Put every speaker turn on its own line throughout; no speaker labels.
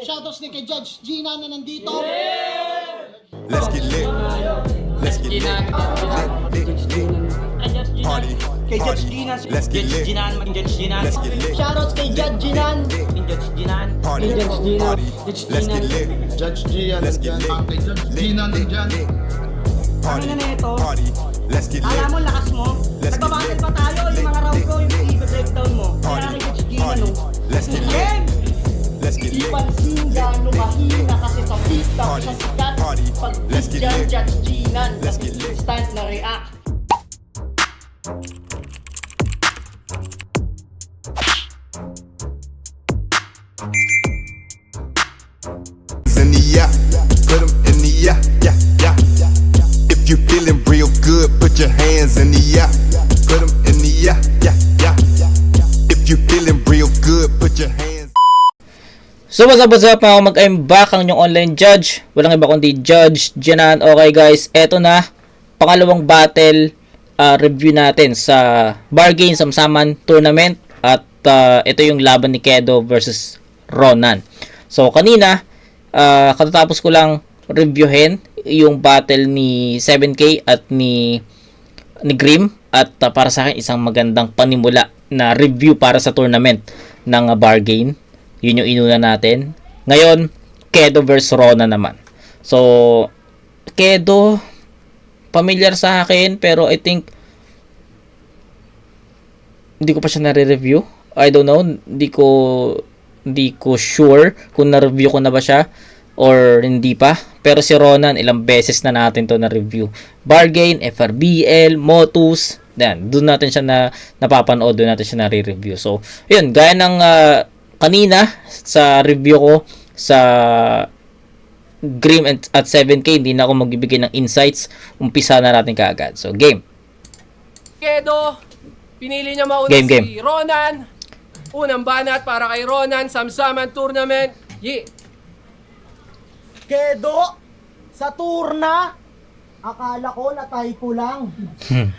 Shoutouts din kay Judge Gina na nandito.
Let's get lit. Let's get lit. Party.
Kay Judge Gina.
Let's get lit. Let's get lit.
Shoutouts kay Judge Ginan.
Party. Party. Let's get lit.
Judge Gian,
Let's get lit.
Gina nandyan.
Party.
Ano na ito?
Party. Let's get lit.
Alam mo, lakas mo.
Let's get
Nagbabattle
lit.
pa tayo. Yung mga round ko, yung i-breakdown mo. Kaya
Party.
kay Judge Gina,
Party.
no?
Let's get lit.
Game!
Let's get
Di
lit.
pansin gano'ng mahina kasi sa TikTok
Party.
sa sikat.
Party.
Pag
Let's get
dyan,
lit.
Judge Ginan.
Let's get lit.
Instant na react.
In the yeah, put 'em in the yeah, yeah, yeah. If you feeling real good, put your hands in the yeah, put 'em in the yeah, yeah, yeah. If you feeling real good, put your hands.
So what's up mga mag-I'm back ang inyong online judge. Walang iba kundi Judge Ginan. Okay guys, eto na pangalawang battle review natin sa Bargain Samsaman Tournament. At ito yung laban ni Kedo versus Ronan. So kanina katatapos ko lang reviewin yung battle ni 7K at ni Grim. At para sa akin isang magandang panimula na review para sa tournament ng Bargain. Yun yung inuna natin. Ngayon, Kedo versus Rona naman. So, Kedo, familiar sa akin, pero I think, hindi ko pa siya nare-review. I don't know, hindi ko sure kung na-review ko na ba siya or hindi pa. Pero si Ronan, ilang beses na natin to na-review. Bargain, FRBL, Motus, doon natin siya napapanood, doon natin siya nare-review. So, yun, gaya ng kanina sa review ko sa Grim at 7K, hindi na ako magbibigay ng insights. Umpisa na natin kaagad. So, game.
Kedo, pinili niya mauna
Game.
si Ronan. Unang banat para kay Ronan, Samsaman Tournament.
Kedo, sa turna, akala ko na-typo lang.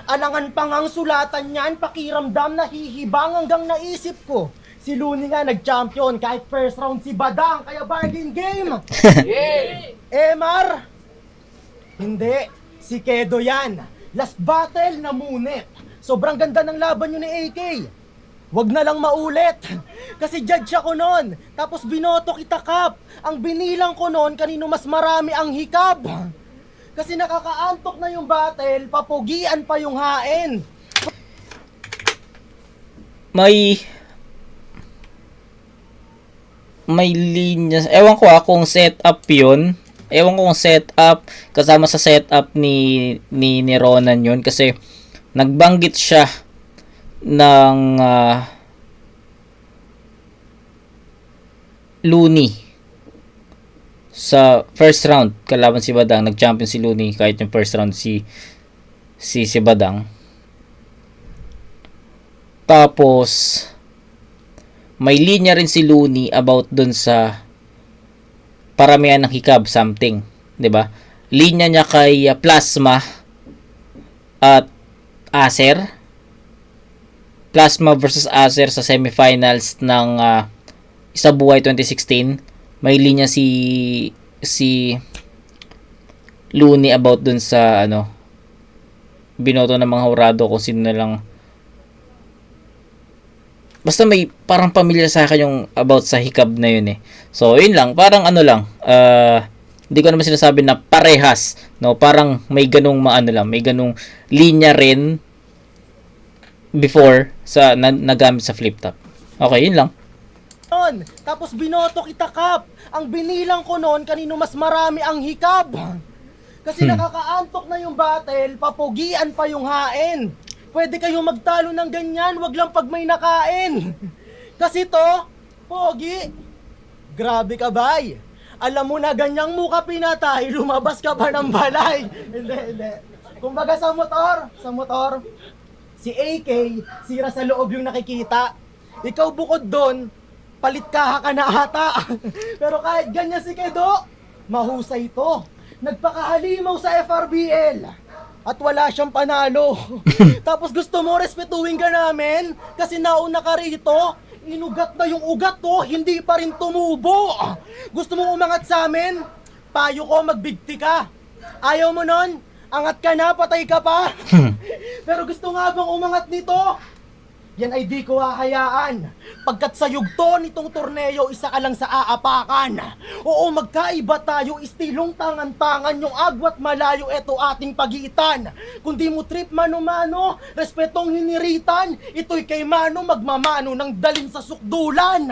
Alangan pa ngang sulatan niyan, pakiramdam na hihibang hanggang naisip ko. Si Looney nga nag-champion kahit first round si Badang, kaya bargain game. Emar, hindi, si Kedo yan. Last battle na munit. Sobrang ganda ng laban nyo ni AK. Wag na lang maulit. Kasi judge ako nun. Tapos binoto kita kap. Ang binilang ko nun, kanino mas marami ang hikab. Kasi nakakaantok na yung battle, papugian pa yung hain.
May linya. Ewan ko kung setup yun. Ewan ko kung setup kasama sa setup ni Ronan yun. Kasi nagbanggit siya ng Looney sa first round kalaban si Badang. Nag-champion si Looney kahit yung first round si Badang. Tapos may linya rin si Looney about dun sa paramihan ng hikab something, 'di ba? Linya niya kay Plasma at Acer. Plasma versus Acer sa semifinals ng Isa Buhay 2016. May linya si Looney about dun sa binoto ng mga hurado kung sino na lang. Basta may parang familiar sa akin yung about sa hikab na yun eh. So, yun lang. Parang hindi ko naman sinasabi na parehas. No? Parang may ganung may ganung linya rin before sa nagamit sa flip top. Okay, yun lang.
Tapos binoto kita kap. Ang binilang ko nun, kanino mas marami ang hikab. Kasi nakakaantok na yung battle, papugian pa yung hain. Pwede kayong magtalo ng ganyan, wag lang pag may nakain. Kasi to, pogi. Grabe ka, bay. Alam mo na ganyang mukha pinatay, lumabas ka pa ng balay. Hindi. Kumbaga sa motor, si AK, sira sa loob yung nakikita. Ikaw bukod doon, palit kaha ka na ata. Pero kahit ganyan si Kedo, mahusay to. Nagpakahalimaw sa FRBL. At wala siyang panalo. Tapos gusto mo respetuhin ka namin kasi nauna ka rito. Inugat na yung ugat to, hindi pa rin tumubo. Gusto mong umangat sa amin? Payo ko, magbigti ka. Ayaw mo nun? Angat ka na, patay ka pa. Pero gusto nga bang umangat nito? Yan ay di ko hahayaan. Pagkat sa yugto nitong torneo, isa ka lang sa aapakan. Oo, magkaiba tayo, istilong tangan-tangan, yung agwat malayo, eto ating pagitan. Kung di mo trip mano-mano, respetong hiniritan, ito'y kay mano magmamano ng dalin sa sukdulan.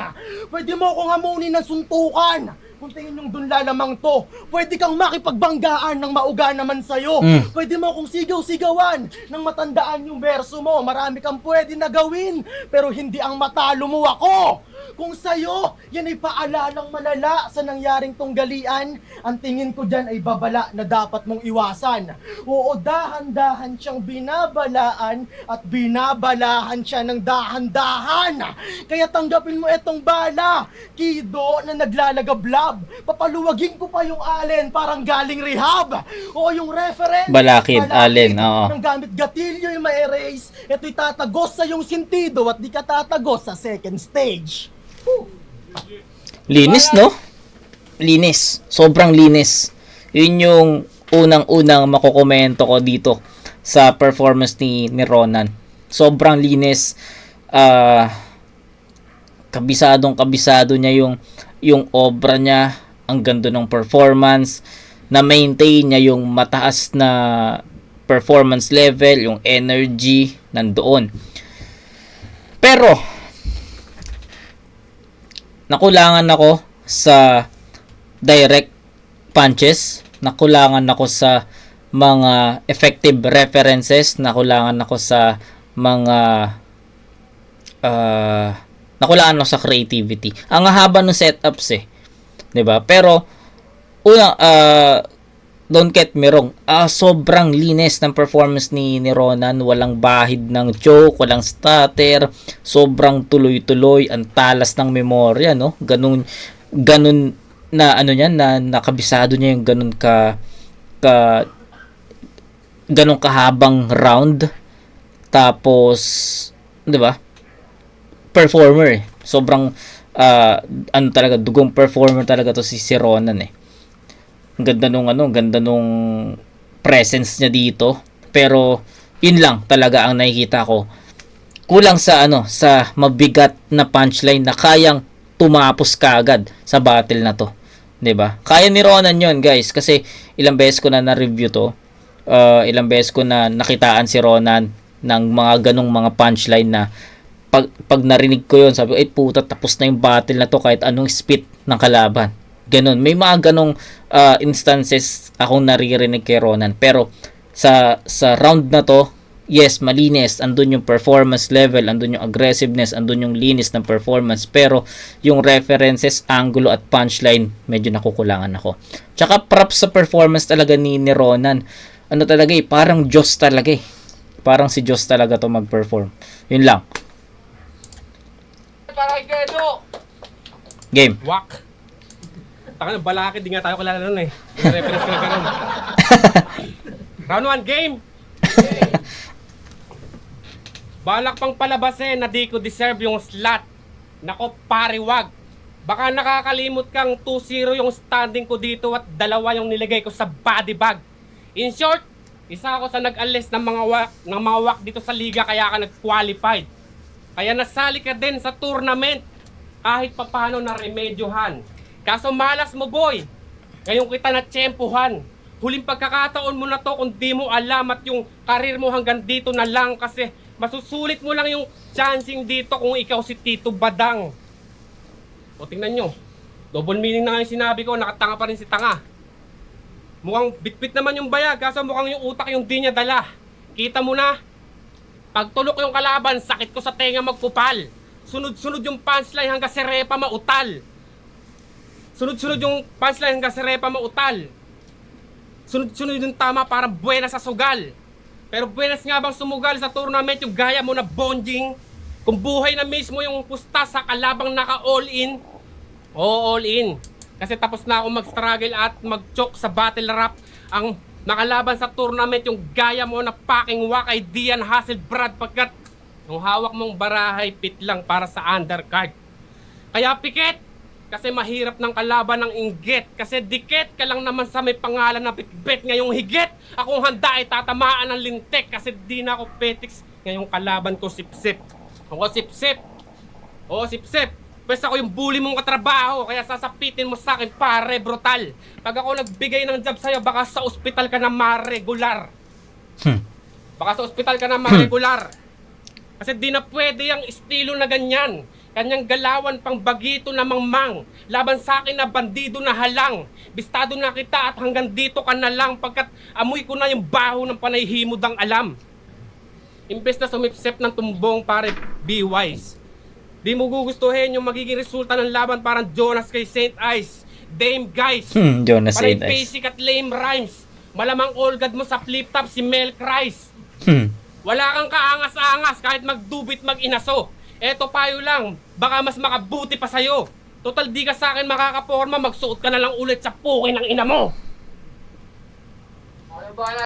Pwede mo akong hamunin ng suntukan. Kung tingin yung dun lalamang to, pwede kang makipagbanggaan ng mauga naman sa'yo. Pwede mo akong sigaw-sigawan nang matandaan yung verso mo. Marami kang pwede na gawin, pero hindi ang matalo mo ako. Kung sa'yo, yan ay paalalang malala sa nangyaring tunggalian, ang tingin ko dyan ay babala na dapat mong iwasan. Oo, dahan-dahan siyang binabalaan at binabalahan siya ng dahan-dahan. Kaya tanggapin mo etong bala, kido na naglalagablab. Papaluwagin ko pa yung allen parang galing rehab. Oo, yung reference.
Balakid, allen, oo.
Nang gamit gatilyo yung ma-erase, ito'y tatagos sa yung sentido at di ka tatagos sa second stage.
Linis, no? Linis. Sobrang linis. Yun yung unang-unang makukomento ko dito sa performance ni Ronan. Sobrang linis. Kabisadong-kabisado niya yung obra niya. Ang ganda ng performance. Na-maintain niya yung mataas na performance level, yung energy nandoon. Pero nakulangan ako sa direct punches, nakulangan ako sa mga effective references, nakulangan ako sa mga nakulangan ako sa creativity. Ang haba ng setups 'di ba? Pero don't get me wrong, sobrang linis ng performance ni Ronan, walang bahid ng joke, walang stutter, sobrang tuloy-tuloy, ang talas ng memorya, no? Ganun na ano niya, na nakabisado niya yung ganun kahabang round. Tapos, 'di ba? Performer. Sobrang talaga, dugong performer talaga to si Ronan . Ganda nung presence niya dito. Pero yun lang talaga ang nakikita ko. Kulang sa sa mabigat na punchline na kayang tumapos kaagad sa battle na to. 'Di ba? Kaya ni Ronan 'yon, guys, kasi ilang beses ko na na-review to. Ilang beses ko na nakitaan si Ronan ng mga ganong mga punchline na pag narinig ko 'yon, sabi ko, puta, tapos na yung battle na to kahit anong spit ng kalaban. Ganon. May mga ganong instances akong naririnig kay Ronan. Pero sa round na to, yes, malinis. Andun yung performance level, andun yung aggressiveness, andun yung linis ng performance. Pero yung references, angulo at punchline, medyo nakukulangan ako. Tsaka props sa performance talaga ni Ronan. Ano talaga parang Diyos talaga . Parang si Diyos talaga to mag-perform. Yun lang.
Para kay Kedo.
Game.
Wak. Taka na, balakid, di nga tayo kilala nun . Reference ka na ganun. Round 1, game! Balak pang palabasin na di ko deserve yung slot. Nako, pariwag. Baka nakakalimot kang 2-0 yung standing ko dito at 2 yung nilagay ko sa body bag. In short, isa ako sa nag-alis ng mga wak dito sa liga, kaya ka nag-qualified. Kaya nasali ka din sa tournament kahit papano na remedyohan. Kaso malas mo, boy. Ngayon kita na tsempuhan. Huling pagkakataon mo na to kung di mo alam at yung karir mo hanggang dito na lang kasi masusulit mo lang yung chancing dito kung ikaw si Tito Badang. O tingnan nyo. Double meaning na nga yung sinabi ko, nakatanga pa rin si tanga. Mukhang bitbit naman yung bayag kaso mukhang yung utak yung di niya dala. Kita mo na. Pagtulok yung kalaban, sakit ko sa tenga magkupal. Sunod-sunod yung punchline hanggang si Repa mautal. Sunod-sunod yung punchline hanggang si Repa mautal. Sunod-sunod yung tama para buenas sa sugal. Pero buenas nga bang sumugal sa tournament yung gaya mo na bonding? Kung buhay na mismo yung pusta sa kalabang naka-all-in. Oo, all-in. Kasi tapos na ako mag-struggle at mag-choke sa battle rap. Ang nakalaban sa tournament yung gaya mo na packing wak ay Dian Hasselbrad pagkat Yung hawak mong barahay, pit lang para sa undercard. Kaya pikit! Kasi mahirap ng kalaban ng inggit. Kasi dikit ka lang naman sa may pangalan na bitbit ngayong higit. Akong handa ay tatamaan ng lintik kasi di na ako petiks. Ngayong kalaban ko sipsip. Ako sipsip. Oo, sipsip. Pwes ako yung bully mong katrabaho. Kaya sasapitin mo sa akin, pare, brutal. Pag ako nagbigay ng job sa'yo, baka sa ospital ka na ma-regular. Baka sa ospital ka na ma-regular. Kasi di na pwede yung estilo na ganyan. Kanyang galawan pang bagito na mangmang. Laban sa akin na bandido na halang. Bistado na kita at hanggang dito ka na lang. Pagkat amoy ko na yung baho ng panayhimod ang alam. Imbes na sumipsip ng tumbong, pare, be wise. Di mo gugustuhin yung magiging resulta ng laban parang Jonas kay Saint Ice. Dame guys.
Jonas
Panay
Saint Ice.
basic at lame rhymes. Malamang all god mo sa flip top si Mel Christ. Wala kang kaangas-angas kahit magdubit mag-inaso. Eto payo lang, baka mas makabuti pa sa'yo. Total di ka sa akin makakaporma, magsuot ka na lang ulit sa pukin ng ina mo.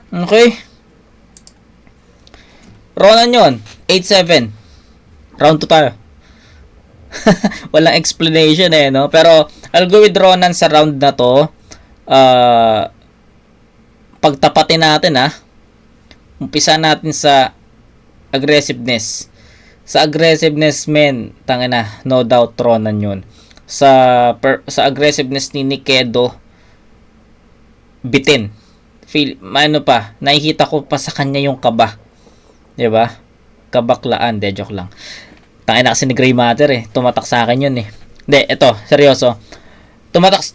Okay. Ronan yun. 8-7. Round 2 tayo. Walang explanation eh, no? Pero, I'll go with Ronan sa round na to. Pagtapatin natin, umpisa natin sa aggressiveness. Sa aggressiveness, men, tangina, no doubt Ronan yun. Sa aggressiveness ni Nikedo, bitin. Nakikita ko pa sa kanya yung kaba. 'Di ba? Kabaklaan, joke lang. Tangina kasi ni Grey Matter tumatak sa akin yun Hindi, eto, seryoso. Tumatak,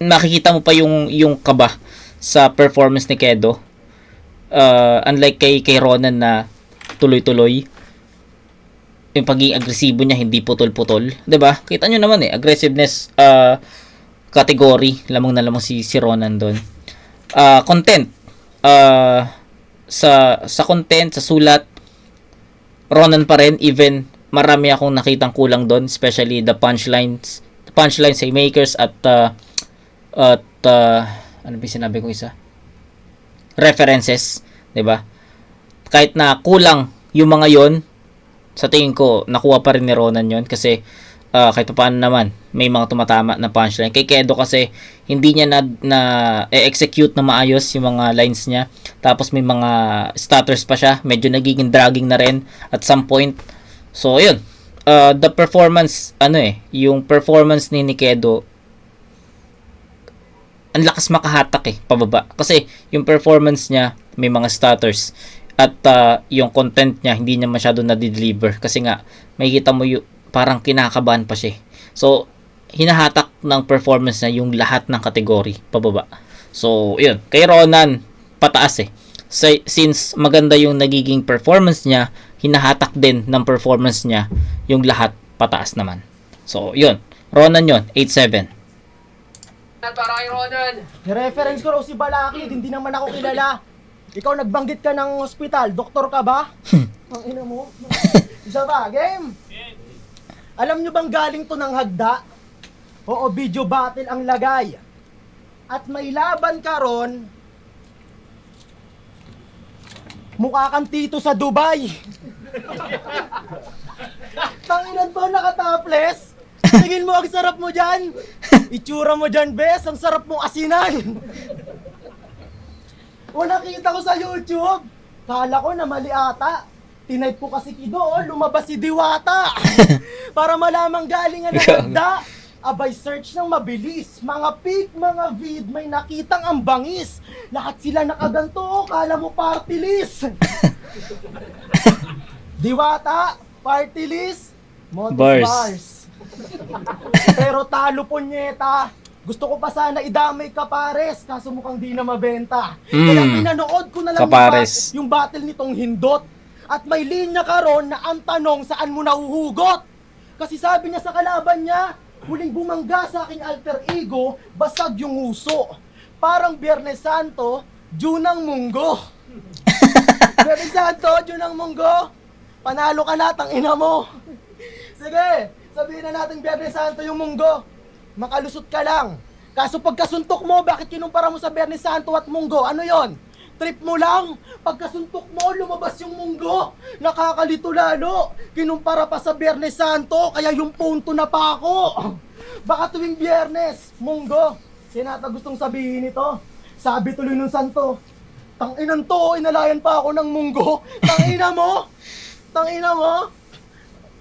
nakikita mo pa yung kaba sa performance ni Kedo. Unlike kay Ronan na tuloy-tuloy, yung pagiging agresibo niya hindi putol-putol, 'di ba? Kita nyo naman aggressiveness category, lamang na lamang si Ronan doon. Content, sa content, sa sulat, Ronan pa rin, even marami akong nakitang kulang doon, especially the punchlines say makers at ano ba sinabi ko isa? References, 'di ba? Kahit na kulang yung mga 'yon, sa tingin ko nakuha pa rin ni Ronan 'yon kasi kahit paano naman may mga tumatama na punchline. Kay Kedo kasi hindi niya na execute na maayos yung mga lines niya. Tapos may mga stutters pa siya, medyo nagiging dragging na rin at some point. So, yun. The performance, yung performance ni Kedo, ang lakas makahatak pababa. Kasi yung performance niya, may mga stutters. At yung content niya, hindi niya masyado na-deliver. Kasi nga, makikita mo parang kinakabahan pa siya. So, hinahatak ng performance niya yung lahat ng kategory pababa. So, yun. Kay Ronan, pataas since maganda yung nagiging performance niya, hinahatak din ng performance niya yung lahat pataas naman. So, yun. Ronan yun, 8-7.
Para kay Ronan.
Reference ko raw si Balakid, hindi naman ako kilala. Ikaw nagbanggit ka ng ospital, doktor ka ba? Ang ina mo. Isa ba? Game? Alam nyo bang galing to ng hagda? Oo, video battle ang lagay. At may laban ka ron, mukha kang tito sa Dubai. Tanginan ba nakatopless? Tingin mo ang sarap mo dyan? Itsura mo dyan, bes, ang sarap mong asinan. O nakita ko sa YouTube, kala ko na mali ata. Tinype ko kasi Kido, lumabas si Diwata. Para malamang galing ang nagda. Abay search ng mabilis. Mga pic, mga vid, may nakitang ang bangis. Lahat sila nakaganto, kala mo party list. Diwata, party list, Motos bars. Pero talo punyeta. Gusto ko pa sana idamay ka pares, kaso mukhang di na mabenta. Kaya pinanood ko na lang yung battle nitong Hindot. At may linya ka ron na ang tanong saan mo nahuhugot. Kasi sabi niya sa kalaban niya, huling bumangga sa aking alter ego, basag yung uso. Parang Biyernes Santo, Junang Munggo. Biyernes Santo, Junang Munggo. Panalo ka na, tangina mo. Sige, sabihin na natin Biyernes Santo yung Munggo. Makalusot ka lang. Kaso pagkasuntok mo, bakit kinumpara mo sa Biyernes Santo at Munggo? Ano yon? Trip mo lang, pagkasuntok mo, lumabas yung munggo. Nakakalito lalo, kinumpara pa sa Biyernes Santo, kaya yung punto na pa ako. Baka tuwing Biyernes, munggo. Sinata gustong sabihin ito. Sabi tuloy nung santo, tanginan to, inalayan pa ako ng munggo. Tangina mo,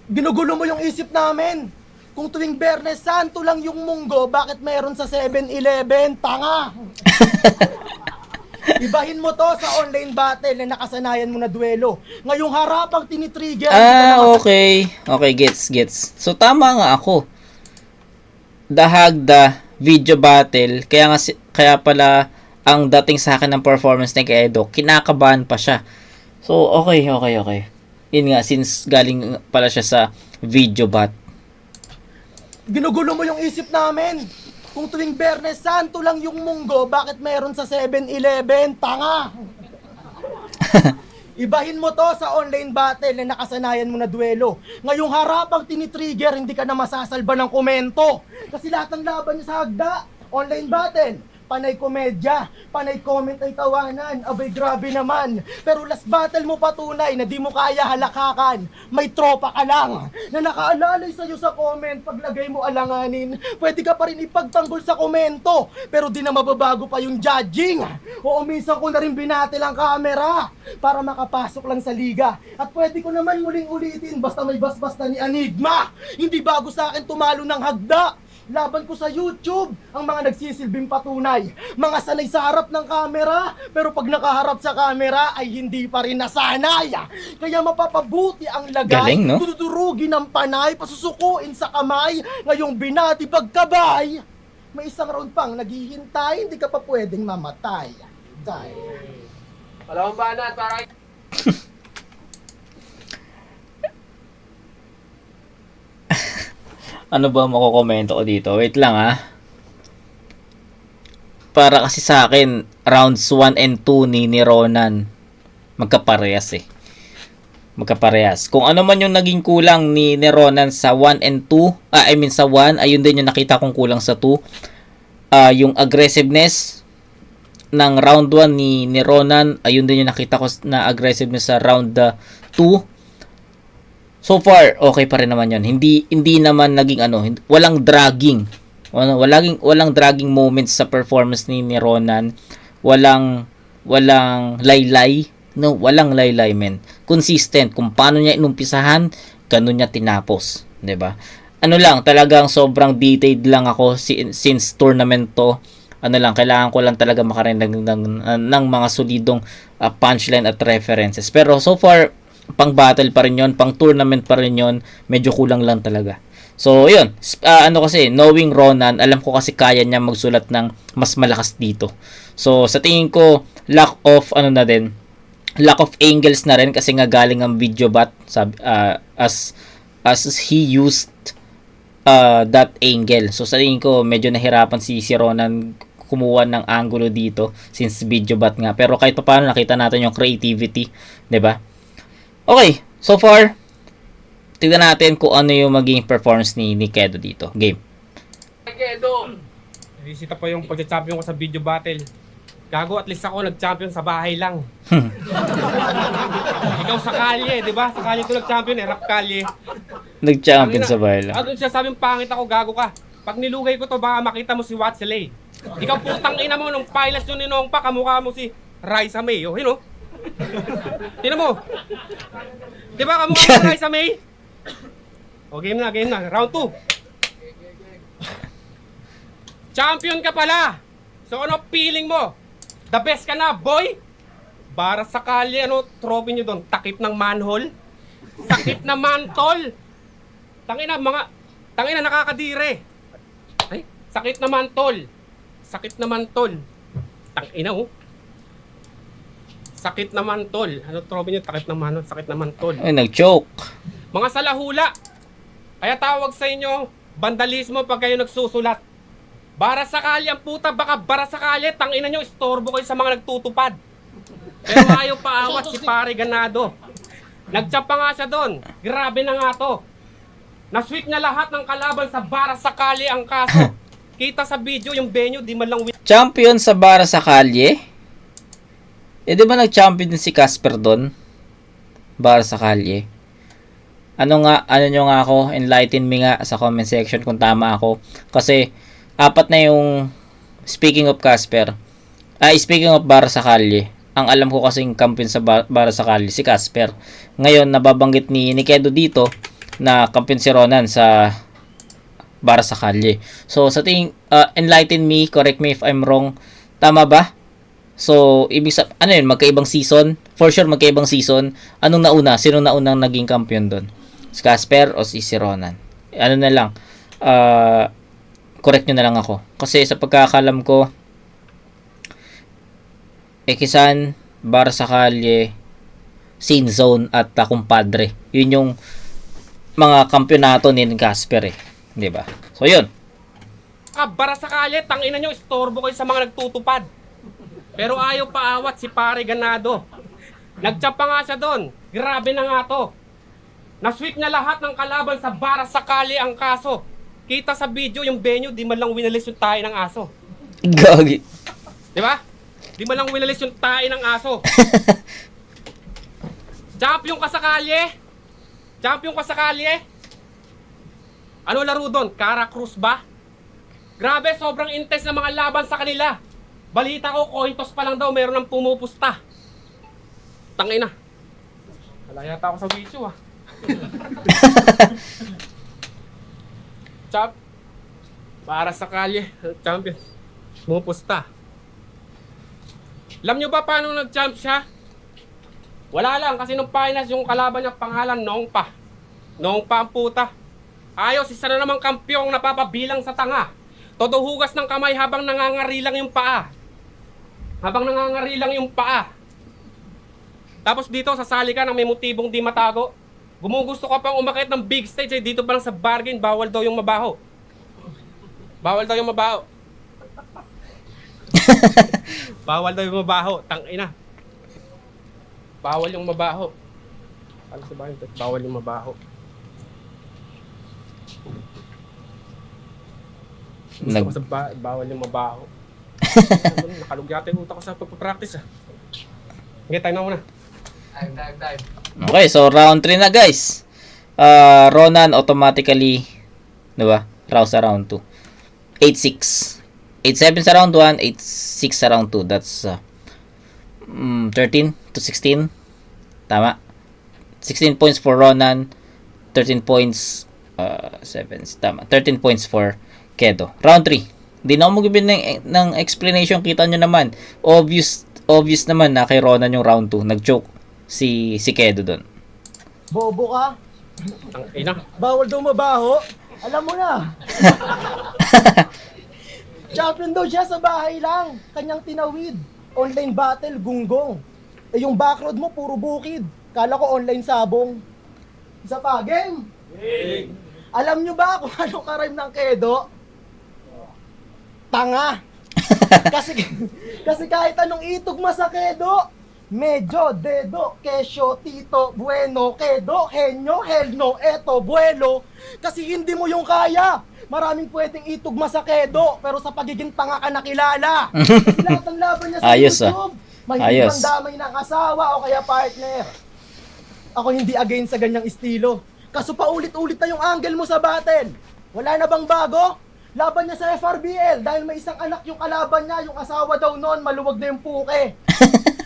ginugulo mo yung isip namin. Kung tuwing Biyernes Santo lang yung munggo, bakit meron sa 7-Eleven? Tanga! Ibahin mo to sa online battle na nakasanayan mo na duelo. Ngayong harapang tinitrigger.
Okay. Okay, gets. So, tama nga ako. Dahagda, video battle, kaya pala ang dating sa akin ng performance ni Edo, kinakabahan pa siya. So, okay. Yun nga, since galing pala siya sa video bat.
Ginugulo mo yung isip namin. Kung tuwing Biyernes Santo lang yung munggo, bakit meron sa 7-Eleven? Tanga! Ibahin mo to sa online battle na nakasanayan mo na duelo. Ngayong harapang tinitrigger, hindi ka na masasalba ng komento. Kasi lahat ng laban niya sa hagda, online battle. Panay komedya, panay comment ay tawanan, abay grabe naman. Pero last battle mo patunay na di mo kaya halakakan. May tropa ka lang na nakaalalay sa'yo sa comment. Paglagay mo alanganin, pwede ka pa rin ipagtanggol sa komento. Pero di na mababago pa yung judging. Oo, minsan ko na rin binatil ang camera para makapasok lang sa liga. At pwede ko naman muling ulitin basta may basbas na ni Enigma. Hindi bago sa akin tumalo ng hagda. Laban ko sa YouTube ang mga nagsisilbing patunay. Mga sanay sa harap ng kamera, pero pag nakaharap sa kamera ay hindi pa rin nasanay. Kaya mapapabuti ang lagay.
Galing, no?
Tudurugin ng panay, pasusukuin sa kamay. Ngayong binati pagkabay. May isang round pang naghihintay, hindi ka pa pwedeng mamatay.
Wala akong banat, para
Ano ba makokomento ko dito? Wait lang Para kasi sa akin, rounds 1 and 2 ni Ronan, magkaparehas Magkaparehas. Kung ano man yung naging kulang ni Ronan sa 1 and 2, sa 1, ayun din yung nakita kong kulang sa 2. Yung aggressiveness ng round 1 ni Ronan, ayun din yung nakita ko na aggressiveness sa round 2. So far, okay pa rin naman yun. Hindi naman naging walang dragging. Walang dragging moments sa performance ni Ronan. Walang laylay. No, walang laylay, men. Consistent. Kung paano niya inumpisahan, ganun niya tinapos. 'Di ba? Talagang sobrang detailed lang ako since tournament to. Kailangan ko lang talaga makarinig ng mga solidong punchline at references. Pero so far, pang battle pa rin yon, pang tournament pa rin yon, medyo kulang lang talaga. So yun, kasi knowing Ronan, alam ko kasi kaya niya magsulat ng mas malakas dito. So sa tingin ko, lack of angles na rin kasi nga galing ang video bot as he used that angle. So sa tingin ko medyo nahirapan si Ronan kumuha ng angulo dito since video bot nga. Pero kahit pa paano nakita natin yung creativity, 'di ba? Okay, so far, tignan natin kung ano yung magiging performance ni Kedo dito. Game.
Kedo! Naisita pa yung pag-champion ko sa video battle. Gago, at least ako nag-champion sa bahay lang. Ikaw sa kalye, di ba? Sa kalye ko nag-champion, rap kalye.
Nag-champion sa bahay lang.
Ano siya sabing pangit ako, gago ka. Pag nilugay ko to, baka makita mo si Watsley. Ikaw putang ina mo, nung pilas yun ninong pa, kamukha mo si Raisa May. Oh, yun oh. Tingnan mo. Di ba kamukha mo si Raisa May? O, game na. Round 2. Champion ka pala. So, ano feeling mo? The best ka na, boy? Para sa kalye, trophy nyo doon? Takip ng manhole? Sakit na mantol? Tangina, nakakadire. Ay, sakit na mantol. Tangina, oh. Sakit na mantol. Ano trophy nyo? Sakit na mantol.
Ay, nag-choke.
Mga salahula. Kaya tawag sa inyo, vandalismo pag kayo nagsusulat. Bara sakali ang puta, baka bara sakali, tangina nyo, istorbo kayo sa mga nagtutupad. Pero ayaw paawat si pare Ganado. Nagtsampa nga siya doon. Grabe na nga to. Nasweep niya lahat ng kalaban sa bara sakali ang kaso. Kita sa video yung venue, di man lang
Champion sa bara sa kalye? di ba nag-champion din si Casper doon? Para sa kalye. Ano nyo nga ako, enlighten me nga sa comment section kung tama ako. Kasi, apat na yung, speaking of Casper, speaking of Bara sa kalye, ang alam ko kasing kampiyon sa Bara sa kalye, si Casper. Ngayon, nababanggit ni Kedo dito, na kampiyon si Ronan sa Bara sa kalye. So, sa tingin, enlighten me, correct me if I'm wrong, tama ba? So, ano yun, magkaibang season? For sure, magkaibang season. Anong nauna? Sino naunang naging kampiyon doon? Si Casper o si Ronan? Ano na lang, correct nyo na lang ako. Kasi sa pagkakalam ko, Ekisan, Bara sa kalye, Scene Zone at Kumpadre. Yun yung mga kampyonato ni Casper eh. Di ba? So, yun.
Bara sa kalye, tangina nyo, istorbo kayo sa mga nagtutupad. Pero ayaw paawat si pare Ganado. Nagtsampa nga siya doon. Grabe na nga to. Nasweep na lahat ng kalaban sa Bara sa kalye ang kaso. Kita sa video yung venue, di man lang winalis yung tae ng aso.
Gagi.
Di ba? Di man lang winalis yung tae ng aso. Champion ka sa kalye. Champion ka sa kalye. Ano laro doon? Cara Cruz ba? Grabe, sobrang intense na mga laban sa kanila. Balita ko, coin toss pa lang daw, meron ng pumupusta. Tangina. Wala yata ako sa video ah. Champ. Para sa kalye, champion. Pumupusta. Alam nyo ba paano nag-champ siya? Wala lang, kasi nung finals yung kalaban niya pangalan Noong Pa. Noong Pa ang puta. Ayos, isa na namang kampyong napapabilang sa tanga. Todo hugas ng kamay habang nangangarilang yung paa. Habang nangangarilang yung paa. Tapos dito, sasali ka ng may motibong di matago. Gumugusto ka pang umakit ng big stage, eh, dito pa lang sa bargain, bawal daw yung mabaho. Bawal daw yung mabaho. Bawal daw yung mabaho, tangina. Bawal yung mabaho. Ano sa bahay? Bawal yung mabaho. Gusto ko sa bawal yung mabaho. Nakalugyate yung utak ko sa pagpapractice ah. Okay, time na muna. Time.
Okay, so round 3 na guys. Ronan automatically, diba? Rouse sa round 2. 8-6. 8-7 sa round 1, 8-6 sa round 2. That's 13 to 16. Tama. 16 points for Ronan, 13 points 7. Tama. 13 points for Kedo. Round 3. Hindi na ako magbibigay ng explanation. Kita nyo naman. Obvious naman na kay Ronan yung round 2. Nag-joke si Kedo doon.
Bobo ka?
Tangina.
Bawal daw mabaho? Alam mo na. Champion daw siya sa bahay lang. Kanyang tinawid. Online battle, gunggong. Eh yung backroad mo, puro bukid. Kala ko online sabong. Isa pa, game? Alam nyo ba kung anong karime ng Kedo? Tanga. kasi kahit anong itugma sa Kedo, medyo, dedo, kesyo, tito, bueno, Kedo, henyo, helno, eto, buelo. Kasi hindi mo yung kaya. Maraming pwedeng itugma sa Kedo, pero sa pagiging tanga ka nakilala. Kasi lahat ng laban niya sa
Ayos,
YouTube, mahilig mandamay ng asawa o kaya partner. Ako hindi against sa ganyang estilo. Kaso paulit-ulit na yung angle mo sa battle. Wala na bang bago? Laban niya sa FRBL dahil may isang anak yung kalaban niya, yung asawa daw noon, maluwag na yung puke.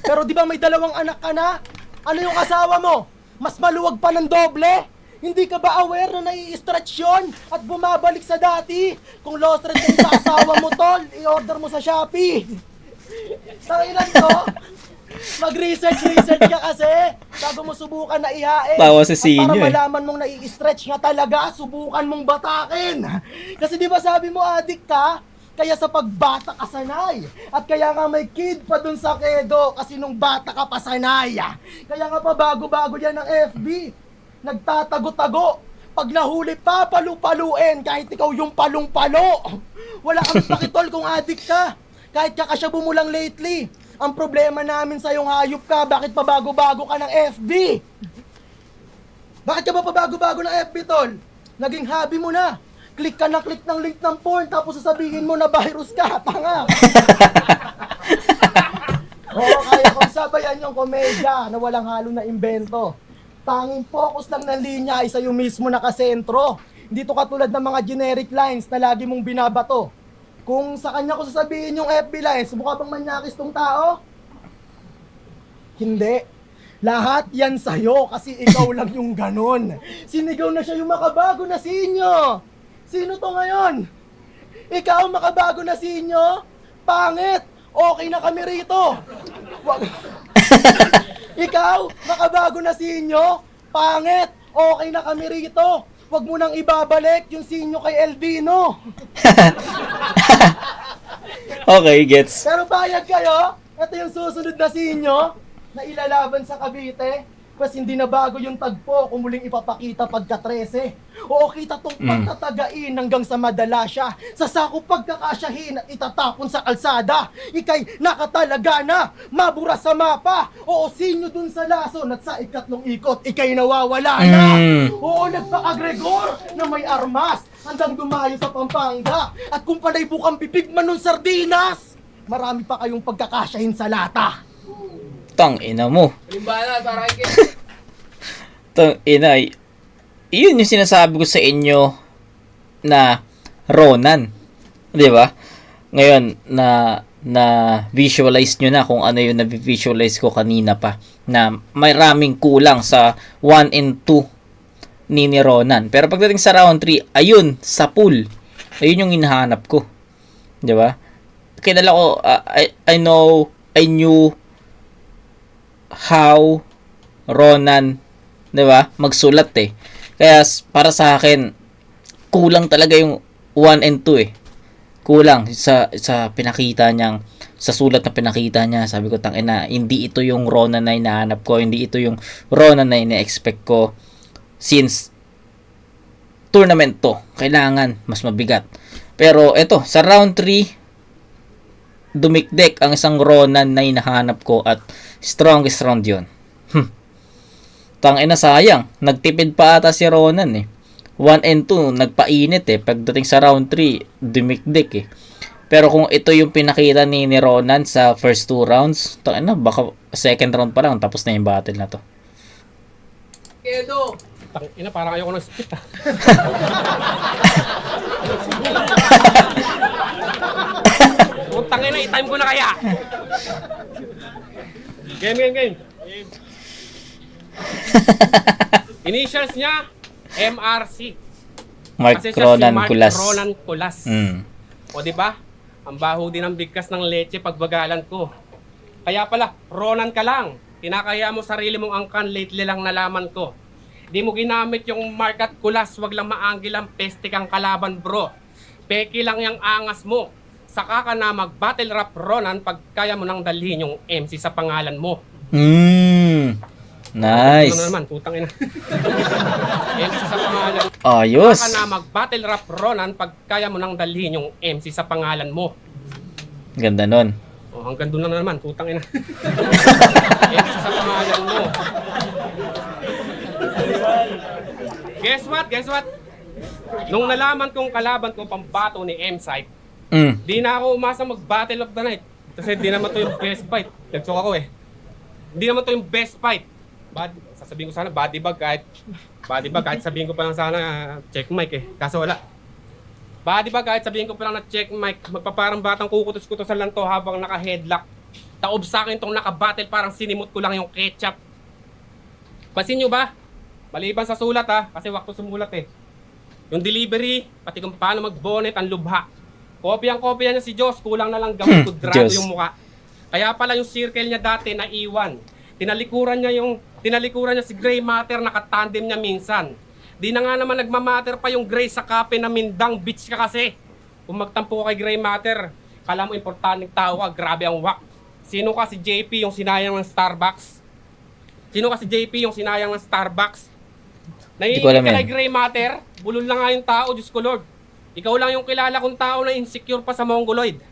Pero di ba may dalawang anak ka na? Ano yung asawa mo? Mas maluwag pa ng doble? Hindi ka ba aware na nai-stretch yun at bumabalik sa dati? Kung lost rin kayo sa asawa mo, tol, i-order mo sa Shopee. Tanginan to? Mag-research ka kasi bago mo subukan na ihain.
Tawa si
At
Sinyo
para
eh.
malaman mong nai-stretch nga talaga, subukan mong batakin. Kasi di ba sabi mo addict ka? Kaya sa pagbata ka sanay. At kaya nga may kid pa dun sa Kedo kasi nung bata ka pa sanay. Kaya nga pa bago-bago yan ng FB. Nagtatago-tago. Pag nahuli pa, palu-paluin kahit ikaw yung palong-palo. Wala kang pakitol kung addict ka. Kahit kakasya bumulang lately. Ang problema namin sa yung hayop ka, bakit pa bago-bago ka ng FB? Bakit ka ba pa bago-bago ng FB, tol? Naging hobby mo na. Click ka na click ng link ng porn, tapos sasabihin mo na virus ka, tanga. Oo, kaya kong sabay ganyang komedya na walang halo na imbento. Tanging focus lang ng linya ay sa'yo mismo nakasentro. Hindi to katulad ng mga generic lines na lagi mong binabato. Kung sa kanya ko sasabihin yung FB lines, mukha bang manyakis tong tao? Hindi. Lahat yan sa'yo kasi ikaw lang yung ganon. Sinigaw na siya yung makabago na sinyo. Sino to ngayon? Ikaw makabago na sinyo? Pangit! Okay na kami rito. Wag. Ikaw makabago na sinyo? Pangit! Okay na kami rito. Wag mo nang ibabalik yung sinyo kay Elvino.
Okay, gets.
Pero bayad kayo? Ito yung susunod na sinyo na ilalaban sa Cavite. Kasi hindi na bago yung tagpo kung muling ipapakita pagka 13. Oo, kita tong pagtatagain hanggang sa madala siya. Sa sako pagkakasyahin at itatapon sa kalsada. Ika'y nakatalaga na, mabura sa mapa. Oo, sinyo dun sa lason at sa ikatlong ikot, ika'y nawawala na. Oo, nagpa-agregor na may armas hanggang dumayo sa Pampanga. At kung panay bukang bibig man nun sardinas, marami pa kayong pagkakasyahin sa lata.
Tang ina mo. Tang ina. Yun yung sinasabi ko sa inyo na Ronan. 'Di ba? Ngayon na visualize nyo na kung ano yung na-visualize ko kanina pa na may raming kulang sa 1 and 2 ni Ronan. Pero pagdating sa round 3, ayun, sa pool. Ayun yung hinahanap ko. 'Di ba? Kilala ko, I knew how Ronan, 'di ba, magsulat eh. Kaya para sa akin kulang talaga yung 1 and 2 eh. Kulang sa pinakita niyang sa sulat na pinakita niya. Sabi ko tangina, hindi ito yung Ronan na hinahanap ko, hindi ito yung Ronan na ina-expect ko since tournament to. Kailangan mas mabigat. Pero eto, sa round 3 dumikdik ang isang Ronan na hinahanap ko at strongest round yun. Tangina, sayang. Nagtipid pa ata si Ronan eh. 1 and 2, nagpainit eh. Pagdating sa round 3, dumikdik eh. Pero kung ito yung pinakita ni Ronan sa first 2 rounds, tangina, baka second round pa lang, tapos na yung battle na to.
Tangina, parang ayoko ng spit ah. Tangina, i-time ko na kaya. Game. Initials niya, MRC.
Mark
Kasi siya
Ronan
si Mark
Kulas.
Ronan Kulas. O di ba? Ang baho din ng bigkas ng leche pagbagalan ko. Kaya pala, Ronan ka lang. Kinakaya mo sarili mong angkan, lately lang nalaman ko. Di mo ginamit yung Mark at Kulas, wag lang maanggil ang peste kang kalaban bro. Peki lang yung angas mo. Saka ka na mag-battle rap Ronan pag kaya mo nang dalhin yung MC sa pangalan mo.
Nice.
Ano naman, putang ina. MC sa pangalan.
Ayos.
Saka ka na mag-battle rap Ronan pag kaya mo nang dalhin yung MC sa pangalan mo.
Ganda nun.
Oh, hanggang doon na naman, putang ina. MC sa pangalan mo. Guess what? Nung nalaman kong kalaban ko pambato ni M-Site, di na ako umasa mag-battle of the night. Kasi di naman to yung best fight. Nagsuka ako eh. Di naman to yung best fight. Sasabihin ko sana body bag kahit sabihin ko pa lang sana check mic eh. Kaso wala. Body bag kahit sabihin ko pa lang na check mic. Magpaparang batang kukutos-kutosan lang to habang naka-headlock. Taob sa akin tong naka-battle, parang sinimot ko lang yung ketchup. Pansin nyo ba? Maliban sa sulat ha, kasi wakto sumulat eh. Yung delivery, pati kung paano mag-bonnet ang lubha. Kopyang-kopya niya si Diyos, kulang na lang gawin ko drago yung muka. Kaya pala yung circle niya dati na iwan. Tinalikuran niya si Gray Matter, nakatandem niya minsan. Di na nga naman nagmamatter pa yung Gray sa kape na Mindang Beach ka kasi. Kung magtampo ka kay Gray Matter, kala mo importanteng tao ka, grabe ang wak. Sino ka si JP yung sinayang ng Starbucks? Naiingit ka kay Gray Matter, bulol lang nga yung tao, Diyos ko Lord. Ikaw lang yung kilala kong tao na insecure pa sa Mongoloid.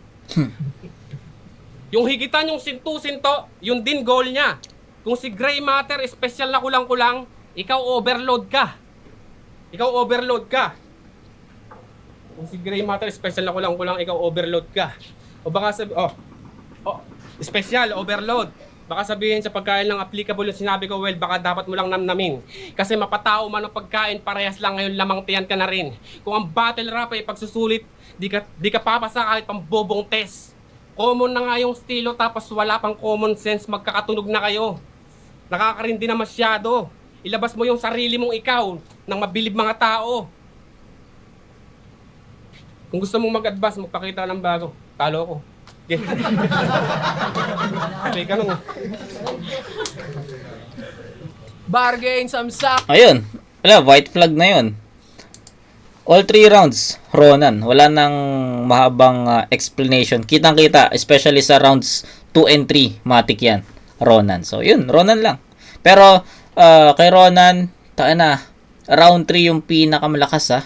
Yung higitan yung sinto-sinto, yun din goal niya. Kung si Gray Matter, special na kulang-kulang, ikaw overload ka. Kung si Gray Matter, special na kulang-kulang, ikaw overload ka. O baka sabi, special, overload. Baka sabihin sa pagkain lang applicable yung sinabi ko, well, baka dapat mo lang namnamin. Kasi mapatao man ang pagkain, parehas lang ngayon lamang tiyan ka na rin. Kung ang battle rap ay pagsusulit, di ka papasa kahit pang bobong test. Common na nga yung estilo tapos wala pang common sense, magkakatunog na kayo. Nakakarindi na masyado. Ilabas mo yung sarili mong ikaw ng mabilib mga tao. Kung gusto mong mag-advance, magpakita ng bago. Talo ko. Okay. Okay ka nung.
Bargain, samsak.
Ayun. Wala, white flag na yun. All 3 rounds, Ronan. Wala nang mahabang explanation. Kitang-kita, especially sa rounds 2 and 3, matik yan. Ronan. So, yun, Ronan lang. Pero, kay Ronan, round 3 yung pinakamalakas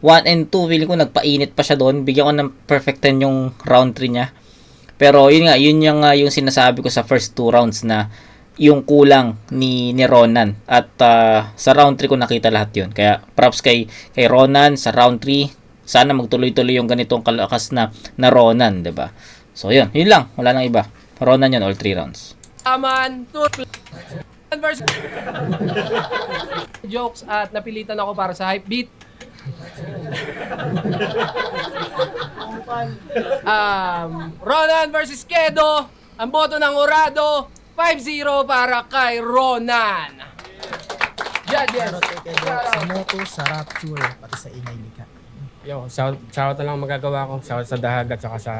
1 and 2, feeling ko nagpainit pa siya doon. Bigyan ko ng perfect 10 yung round 3 niya. Pero yun yung sinasabi ko sa first 2 rounds na yung kulang ni Ronan. At sa round 3 ko nakita lahat yun. Kaya props kay Ronan sa round 3. Sana magtuloy-tuloy yung ganitong kalakas na Ronan, 'di ba? So yun lang, wala nang iba. Ronan yun all 3 rounds.
Aman, versus jokes at napilitan ako para sa hype beat. Ronan versus Kedo. Ang boto ng Urado, 5-0 para kay Ronan. Judges.
Sa moto, sa rapture, pati sa ingay lika.
Yo, shout na lang magagawa ko. Shout sa dahag at saka sa...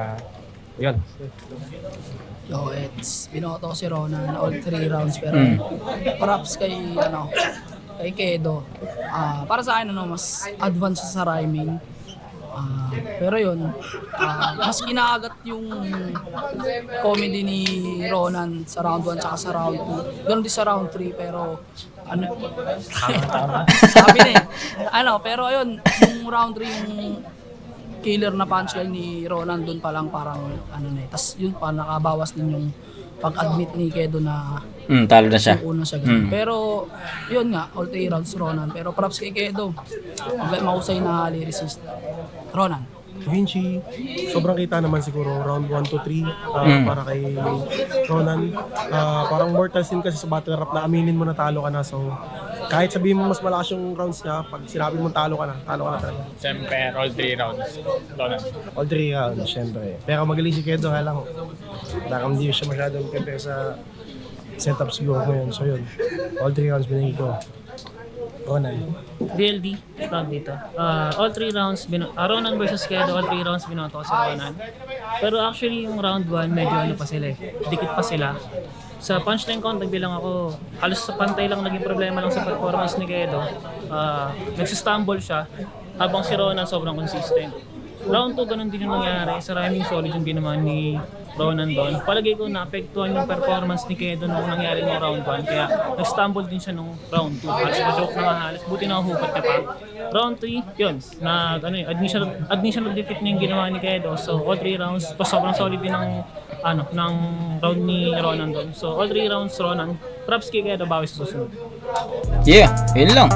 Yun.
Yo, it's binoto ko si Ronan all 3 rounds pero props kay Kedo. Para sa akin mas advanced sa rhyming. Pero yun, mas kinaagat yung comedy ni Ronan sa round 1 tsaka sa round 2. Ganun din sa round 3 pero sabi na pero yun, yung round 3 yung killer na punchline ni Ronan doon pa lang parang tas yun pa nakabawas din yung pag-admit ni Kedo na
Talo na siya.
una siya ganun. Pero yun nga, all 3 rounds Ronan. Pero props kay Kedo. Mahusay na lyricist. Ronan.
Vinci, sobrang kita naman siguro round 1 to 3 para kay Ronan. Parang mortal sin kasi sa battle rap na aminin mo na talo ka na. So kahit sabihin mo mas malakas yung rounds niya, pag sinabi mo talo ka na talaga.
Siyempre, all 3 rounds. Ronan.
All 3 rounds, syempre. Pero magaling si Kedo, kaya lang parang hindi siya masyadong prepare sa setup siguro ngayon. So yun, all 3 rounds binigay ko. Ronan.
DLD, round dito. All 3 rounds, Ronan versus Kedo, all 3 rounds binoto ko si Ronan. Pero actually yung round 1, medyo pa sila dikit pa sila. Sa punchline count, nagbilang ako, halos sa pantay lang naging problema lang sa performance ni Kedo. Nagsistumble siya, habang si Ronan sobrang consistent. Round 2, ganun din yung nangyari. Sa rhyming solid yung ginawa ni Ronan doon. Palagay ko naapektuhan yung performance ni Kedo nung nangyari ng round 1. Kaya nag-stumble din siya nung round 2. Halos na-joke na nga halos. Buti na hupat niya pa. Round 3, yun. Admission of defeat na yung ginawa ni Kedo. So all 3 rounds, sobrang solid din ng round ni Ronan doon. So all 3 rounds Ronan. Props kay Kedo, bawi sa susunod.
Yeah, yun lang.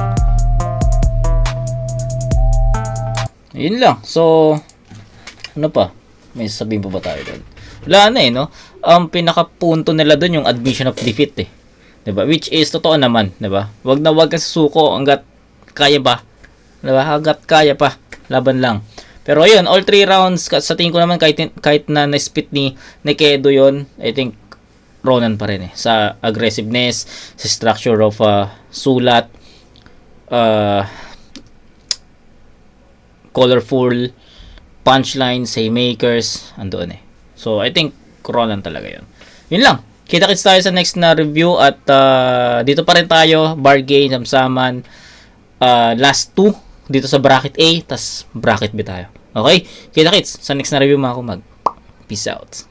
Yun lang. So, ano pa? May sasabihin pa ba tayo doon? Wala na no? Ang pinakapunto nila doon yung admission of defeat 'Di ba? Which is totoo naman, 'di ba? Wag ka susuko hangga't kaya pa. 'Di ba? Hangga't kaya pa. Laban lang. Pero ayun, all 3 rounds sa tingin ko naman kahit na na-spit ni Kedo 'yon, I think Ronan pa rin sa aggressiveness, sa structure of sulat, colorful punchlines, haymakers, andoon So, I think Ronan talaga yun. Yun lang. Kita-kits tayo sa next na review at dito pa rin tayo, bargain, samsaman, last 2 dito sa bracket A, tas bracket B tayo. Okay? Kita-kits sa next na review mga kumag. Peace out.